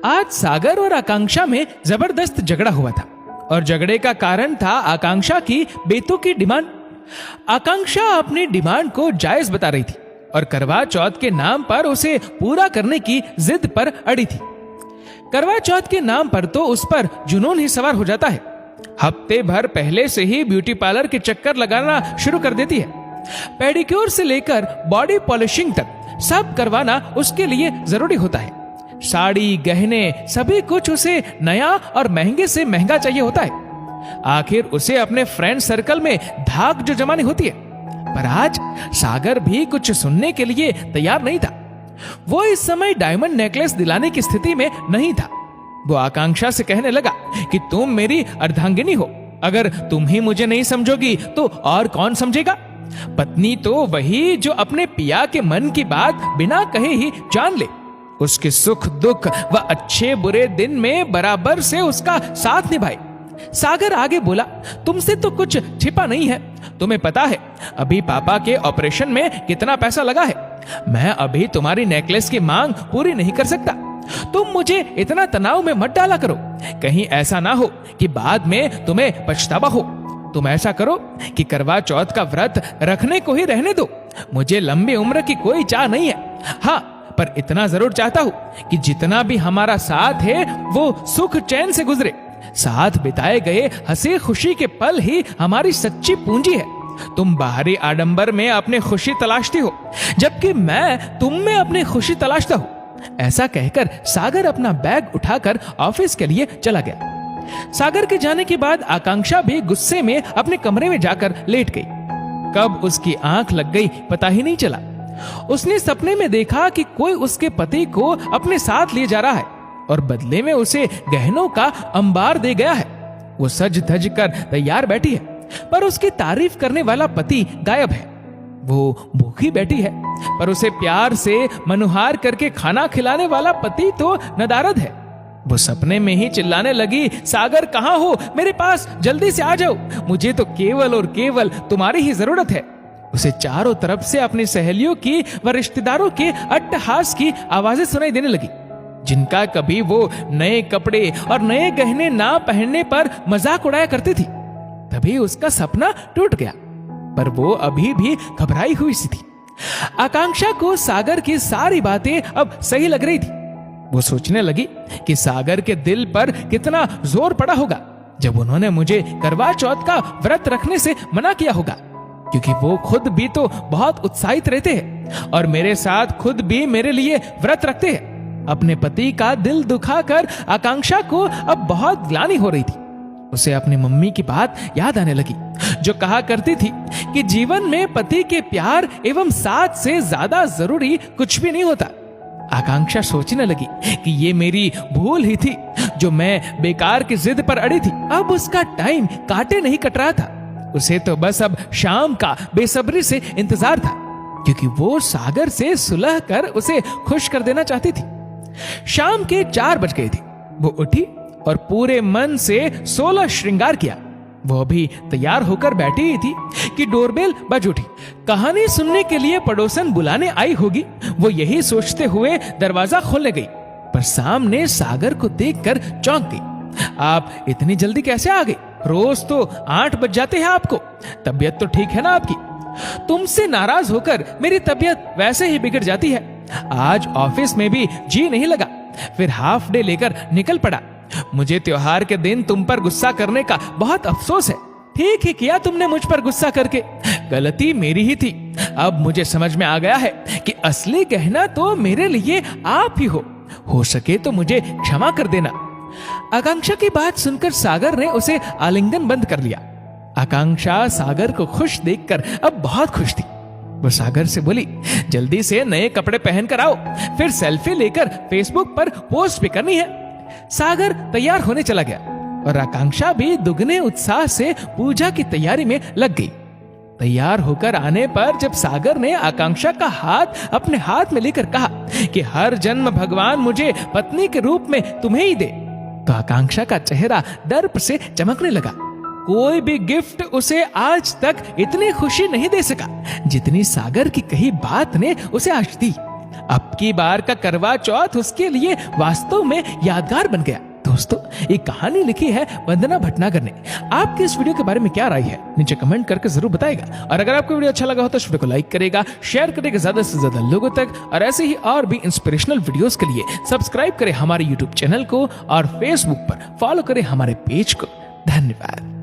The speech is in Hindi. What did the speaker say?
आज सागर और आकांक्षा में जबरदस्त झगड़ा हुआ था और झगड़े का कारण था आकांक्षा की बेतों की डिमांड। आकांक्षा अपनी डिमांड को जायज बता रही थी और करवा चौथ के नाम पर उसे पूरा करने की जिद पर अड़ी थी। करवा चौथ के नाम पर तो उस पर जुनून ही सवार हो जाता है। हफ्ते भर पहले से ही ब्यूटी पार्लर के चक्कर लगाना शुरू कर देती है। पेडिक्योर से लेकर बॉडी पॉलिशिंग तक सब करवाना उसके लिए जरूरी होता है। साड़ी, गहने, सभी कुछ उसे नया और महंगे से महंगा चाहिए होता है। आखिर उसे अपने फ्रेंड सर्कल में धाक जो जमानी होती है। पर आज सागर भी कुछ सुनने के लिए तैयार नहीं था। वो इस समय डायमंड नेकलेस दिलाने की स्थिति में नहीं था। वो आकांक्षा से कहने लगा कि तुम मेरी अर्धांगिनी हो, अगर तुम ही मुझे नहीं समझोगी तो और कौन समझेगा। पत्नी तो वही जो अपने पिया के मन की बात बिना कहे ही जान ले, उसके सुख दुख व अच्छे बुरे दिन में बराबर से उसका साथ निभाए। सागर आगे बोला, तुमसे तो कुछ छिपा नहीं है। तुम्हें पता है अभी पापा के ऑपरेशन में कितना पैसा लगा है। मैं अभी तुम्हारी नेकलेस की मांग पूरी नहीं कर सकता। तुम मुझे इतना तनाव में मत डाला करो, कहीं ऐसा ना हो कि बाद में तुम्हें पछतावा हो। तुम ऐसा करो कि करवा चौथ का व्रत रखने को ही रहने दो। मुझे लंबी उम्र की कोई चाह नहीं है। हाँ, पर इतना जरूर चाहता हूं कि जितना भी हमारा साथ है वो सुख चैन से गुजरे। साथ बिताए गए हंसी खुशी के पल ही हमारी सच्ची पूंजी है। तुम बाहरी आडंबर में अपनी खुशी तलाशती हो, जबकि मैं तुम में अपनी खुशी तलाशता हूं। ऐसा कहकर सागर अपना बैग उठाकर ऑफिस के लिए चला गया। सागर के जाने के बाद आकांक्षा भी गुस्से में अपने कमरे में जाकर लेट गई। कब उसकी आंख लग गई पता ही नहीं चला। उसने सपने में देखा कि कोई उसके पति को अपने साथ ले जा रहा है और बदले में उसे गहनों का अंबार दे गया है। वो सज धज कर तैयार बैठी है, पर उसकी तारीफ करने वाला पति गायब है। वो भूखी बैठी है, पर उसे प्यार से मनुहार करके खाना खिलाने वाला पति तो नदारद है। वो सपने में ही चिल्लाने लगी, सागर कहाँ हो, मेरे पास जल्दी से आ जाओ, मुझे तो केवल और केवल तुम्हारी ही जरूरत है। उसे चारों तरफ से अपनी सहेलियों की व रिश्तेदारों के अट्टहास की आवाजें सुनाई देने लगी, जिनका कभी वो नए कपड़े और नए गहने ना पहनने पर मजाक उड़ाया करती थी। तभी उसका सपना टूट गया, पर वो अभी भी घबराई हुई सी थी। आकांक्षा को सागर की सारी बातें अब सही लग रही थी। वो सोचने लगी कि सागर के दिल पर कितना जोर पड़ा होगा जब उन्होंने मुझे करवा चौथ का व्रत रखने से मना किया होगा, क्योंकि वो खुद भी तो बहुत उत्साहित रहते हैं और मेरे साथ खुद भी मेरे लिए व्रत रखते हैं। अपने पति का दिल दुखाकर आकांक्षा को अब बहुत ग्लानि हो रही थी। उसे अपनी मम्मी की बात याद आने लगी, जो कहा करती थी कि जीवन में पति के प्यार एवं साथ से ज्यादा जरूरी कुछ भी नहीं होता। आकांक्षा सोचने लगी कि ये मेरी भूल ही थी, जो मैं बेकार की जिद पर अड़ी थी। अब उसका टाइम काटे नहीं कट रहा था। उसे तो बस अब शाम का बेसब्री से इंतजार था, क्योंकि वो सागर से सुलह कर उसे खुश कर देना चाहती थी। शाम के 4 बज गए थे। वो उठी और पूरे मन से 16 श्रृंगार किया। वो अभी तैयार होकर बैठी ही थी कि डोरबेल बज उठी। कहानी सुनने के लिए पड़ोसन बुलाने आई होगी, वो यही सोचते हुए दरवाजा खोलने गई, पर सामने सागर को देखकर चौंक गई। आप इतनी जल्दी कैसे आ गई? रोज तो 8 बज जाते हैं आपको। तबीयत तो ठीक है ना आपकी? तुमसे नाराज होकर मेरी तबीयत वैसे ही बिगड़ जाती है। आज ऑफिस में भी जी नहीं लगा, फिर हाफ डे लेकर निकल पड़ा। मुझे त्योहार के दिन तुम पर गुस्सा करने का बहुत अफसोस है। ठीक ही किया तुमने मुझ पर गुस्सा करके, गलती मेरी ही थी। अब मुझे समझ में आ गया है कि असली गहना तो मेरे लिए आप ही हो सके तो मुझे क्षमा कर देना। आकांक्षा की बात सुनकर सागर ने उसे आलिंगन बंद कर लिया। आकांक्षा सागर को खुश देखकर अब बहुत खुश थी। वो सागर से बोली, जल्दी से नए कपड़े पहनकर आओ, फिर सेल्फी लेकर फेसबुक पर पोस्ट भी करनी है। सागर तैयार होने चला गया और आकांक्षा भी दुगने उत्साह से पूजा की तैयारी में लग गई। तैयार होकर आने पर जब सागर ने आकांक्षा का हाथ अपने हाथ में लेकर कहा कि हर जन्म भगवान मुझे पत्नी के रूप में तुम्हें ही दे, तो आकांक्षा का चेहरा दर्प से चमकने लगा। कोई भी गिफ्ट उसे आज तक इतनी खुशी नहीं दे सका जितनी सागर की कही बात ने उसे आज दी। अब की बार का करवा चौथ उसके लिए वास्तव में यादगार बन गया। दोस्तों, ये कहानी लिखी है वंदना भटनागर ने। आपकी इस वीडियो के बारे में क्या राय है, नीचे कमेंट करके जरूर बताएगा। और अगर आपको वीडियो अच्छा लगा हो तो इस वीडियो को लाइक करेगा, शेयर करेगा ज्यादा से ज्यादा लोगों तक। और ऐसे ही और भी इंस्पिरेशनल वीडियोस के लिए सब्सक्राइब करें हमारे यूट्यूब चैनल को और फेसबुक पर फॉलो करें हमारे पेज को। धन्यवाद।